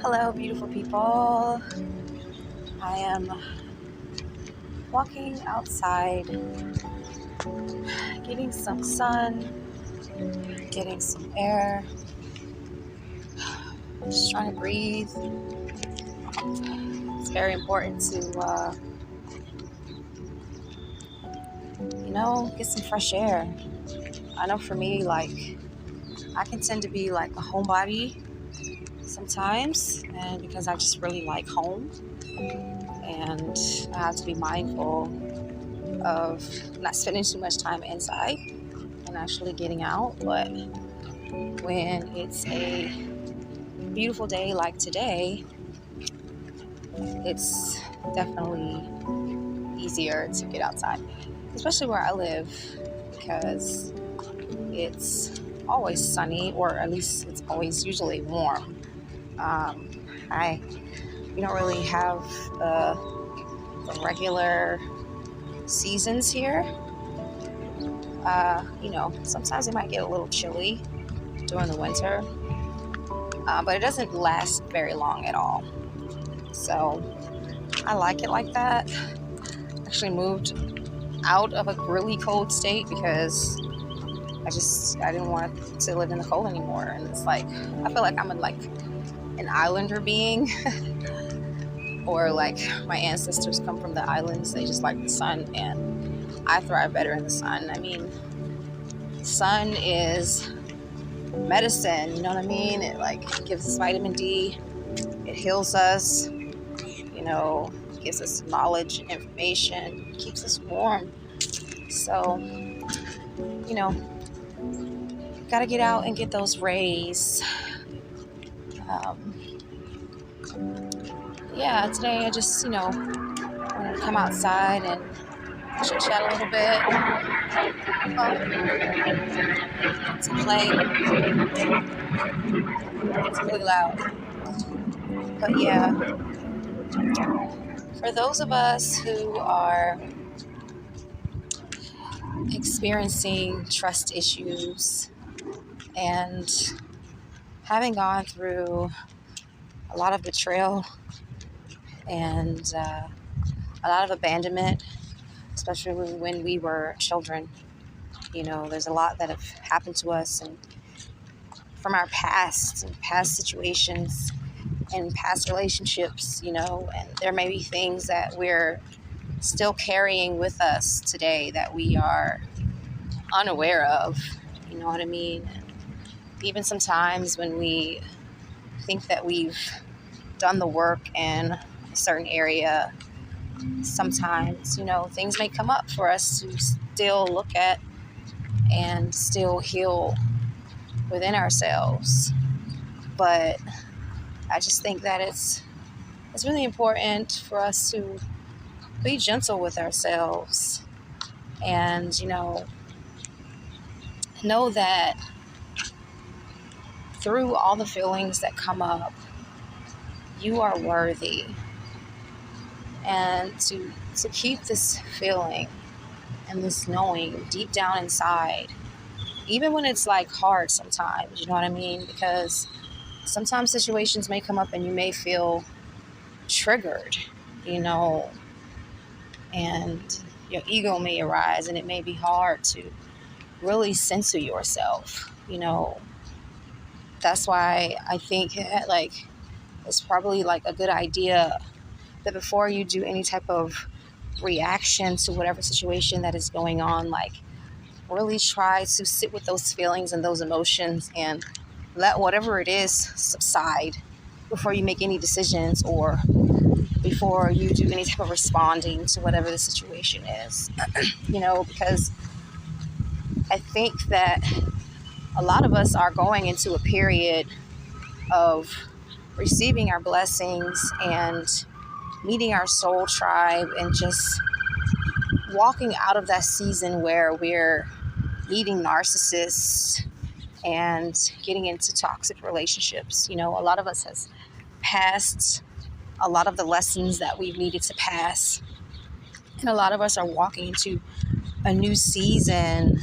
Hello, beautiful people. I am walking outside, getting some sun, getting some air, just trying to breathe. It's very important to, get some fresh air. I know for me, I can tend to be like a homebody sometimes, and because I just really like home, and I have to be mindful of not spending too much time inside and actually getting out. But when it's a beautiful day like today, it's definitely easier to get outside, especially where I live, because it's always sunny, or at least it's always usually warm. We don't really have the regular seasons here. Sometimes it might get a little chilly during the winter, but it doesn't last very long at all. So I like it like that. Actually moved out of a really cold state because I didn't want to live in the cold anymore. And it's like, I feel like I'm an islander being, or like my ancestors come from the islands. They just like the sun, and I thrive better in the sun. I mean, sun is medicine, you know what I mean? It gives us vitamin D. It heals us, gives us knowledge and information, keeps us warm. So, gotta get out and get those rays. Today I just, wanted to come outside and chit chat a little bit. To play. It's really loud. But yeah, for those of us who are experiencing trust issues and having gone through a lot of betrayal and a lot of abandonment, especially when we were children. There's a lot that have happened to us and from our past and past situations and past relationships, and there may be things that we're still carrying with us today that we are unaware of, you know what I mean? Even sometimes when we think that we've done the work in a certain area, sometimes, things may come up for us to still look at and still heal within ourselves. But I just think that it's really important for us to be gentle with ourselves and, know that through all the feelings that come up, you are worthy. And to keep this feeling and this knowing deep down inside, even when it's hard sometimes, you know what I mean? Because sometimes situations may come up and you may feel triggered, and your ego may arise, and it may be hard to really censor yourself, That's why I think that, it's probably a good idea that before you do any type of reaction to whatever situation that is going on, really try to sit with those feelings and those emotions and let whatever it is subside before you make any decisions or before you do any type of responding to whatever the situation is. Because I think that a lot of us are going into a period of receiving our blessings and meeting our soul tribe and just walking out of that season where we're meeting narcissists and getting into toxic relationships. A lot of us has passed a lot of the lessons that we've needed to pass. And a lot of us are walking into a new season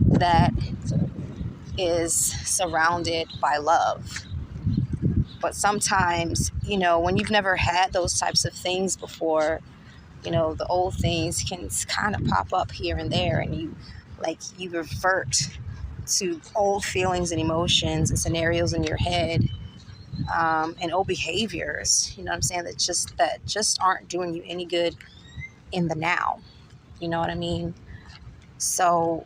that is surrounded by love. But sometimes, when you've never had those types of things before, the old things can kind of pop up here and there, and you revert to old feelings and emotions and scenarios in your head, and old behaviors, what I'm saying, that just aren't doing you any good in the now. You know what I mean? So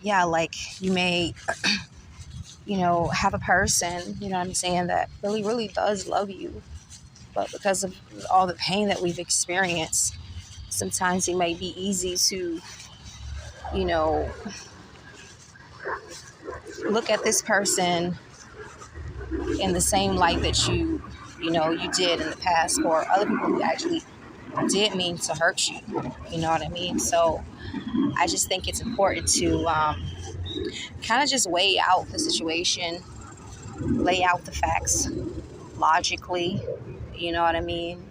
yeah, like you may, have a person, what I'm saying, that really, really does love you. But because of all the pain that we've experienced, sometimes it may be easy to, you know, look at this person in the same light that you did in the past, or other people who actually did mean to hurt you. You know what I mean? So I just think it's important to kind of just weigh out the situation, lay out the facts logically. You know what I mean?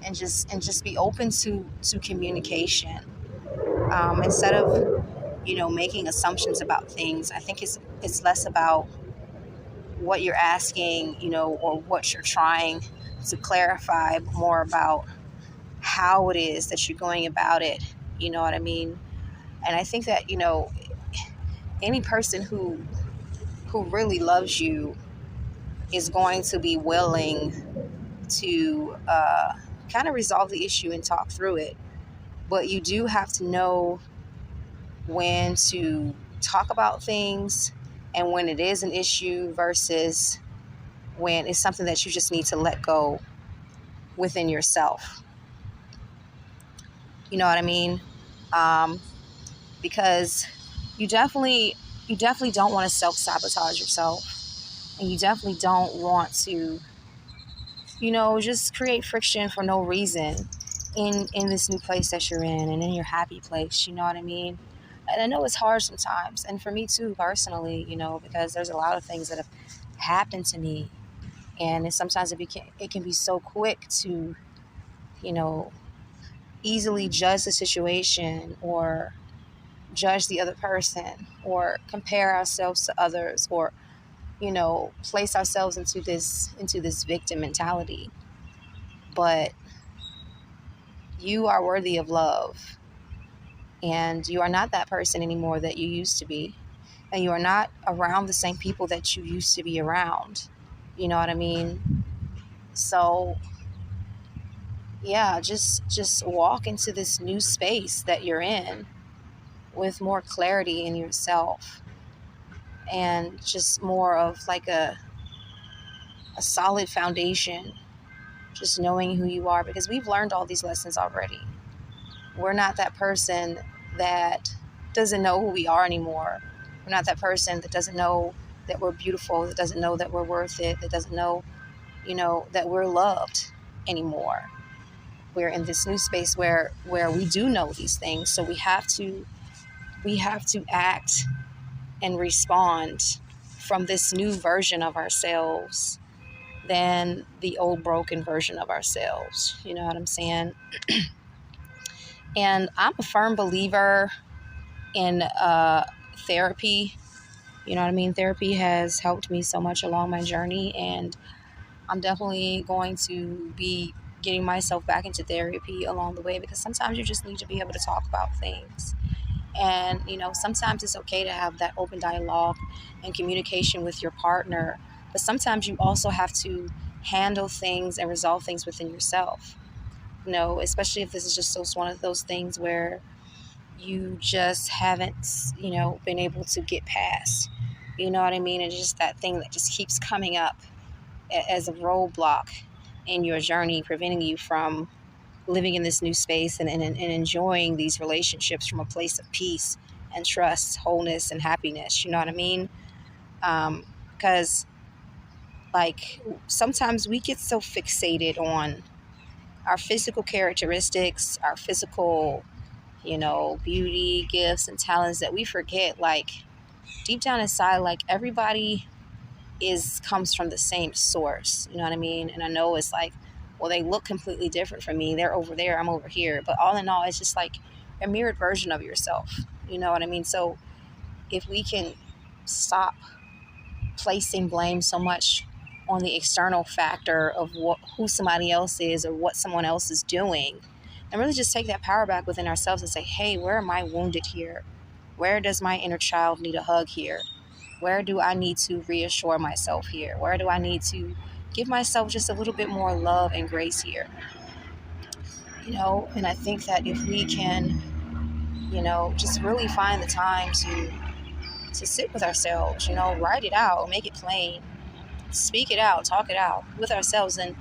And just be open to communication, instead of making assumptions about things. I think it's less about what you're asking, or what you're trying to clarify, but more about how it is that you're going about it. You know what I mean? And I think that any person who really loves you is going to be willing to kind of resolve the issue and talk through it. But you do have to know when to talk about things, and when it is an issue versus when it's something that you just need to let go within yourself. You know what I mean? Um, because you definitely don't want to self-sabotage yourself, and you definitely don't want to just create friction for no reason in this new place that you're in, and in your happy place. You know what I mean? And I know it's hard sometimes, and for me too personally, because there's a lot of things that have happened to me, and sometimes it can be so quick to you know easily judge the situation, or judge the other person, or compare ourselves to others, or place ourselves into this victim mentality. But you are worthy of love, and you are not that person anymore that you used to be, and you are not around the same people that you used to be around. You know what I mean? So yeah, just walk into this new space that you're in with more clarity in yourself, and just more of like a solid foundation, just knowing who you are, because we've learned all these lessons already. We're not that person that doesn't know who we are anymore. We're not that person that doesn't know that we're beautiful, that doesn't know that we're worth it, that doesn't know, that we're loved anymore. We're in this new space where we do know these things. So we have to act and respond from this new version of ourselves than the old broken version of ourselves. You know what I'm saying? And I'm a firm believer in therapy. You know what I mean? Therapy has helped me so much along my journey, and I'm definitely going to be getting myself back into therapy along the way, because sometimes you just need to be able to talk about things. And, sometimes it's okay to have that open dialogue and communication with your partner, but sometimes you also have to handle things and resolve things within yourself. Especially if this is just one of those things where you just haven't, been able to get past. You know what I mean? And just that thing that just keeps coming up as a roadblock in your journey, preventing you from living in this new space, and enjoying these relationships from a place of peace and trust, wholeness, and happiness. You know what I mean? Because, like, sometimes we get so fixated on our physical characteristics, our physical, beauty, gifts, and talents, that we forget, like, deep down inside, like, everybody comes from the same source. You know what I mean? And I know it's like, well, they look completely different from me. They're over there, I'm over here. But all in all, it's just like a mirrored version of yourself. You know what I mean? So if we can stop placing blame so much on the external factor of who somebody else is or what someone else is doing, and really just take that power back within ourselves and say, hey, where am I wounded here? Where does my inner child need a hug here? Where do I need to reassure myself here? Where do I need to give myself just a little bit more love and grace here? And I think that if we can, just really find the time to sit with ourselves, write it out, make it plain, speak it out, talk it out with ourselves, and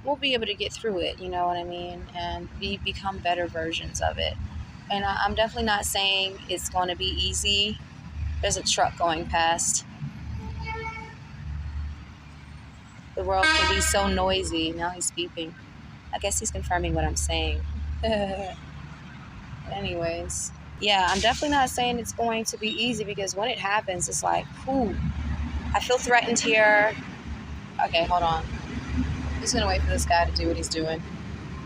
we'll be able to get through it, you know what I mean? And become better versions of it. And I'm definitely not saying it's going to be easy. There's a truck going past. The world can be so noisy. Now he's beeping. I guess he's confirming what I'm saying. Anyways, yeah, I'm definitely not saying it's going to be easy, because when it happens, it's like, whew, I feel threatened here. Okay, hold on. I'm just going to wait for this guy to do what he's doing.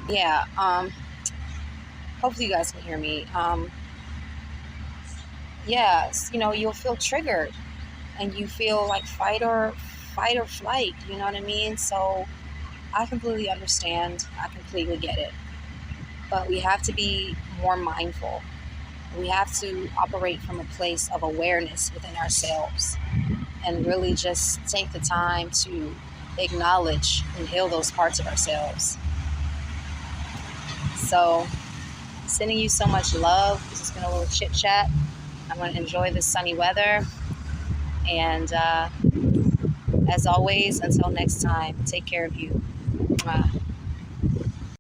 Yeah, hopefully you guys can hear me. Yeah, you'll feel triggered and you feel like fight or flight, you know what I mean? So I completely understand. I completely get it. But we have to be more mindful. We have to operate from a place of awareness within ourselves and really just take the time to acknowledge and heal those parts of ourselves. So, sending you so much love. This has been a little chit chat. I'm going to enjoy this sunny weather. And as always, until next time, take care of you. Mwah.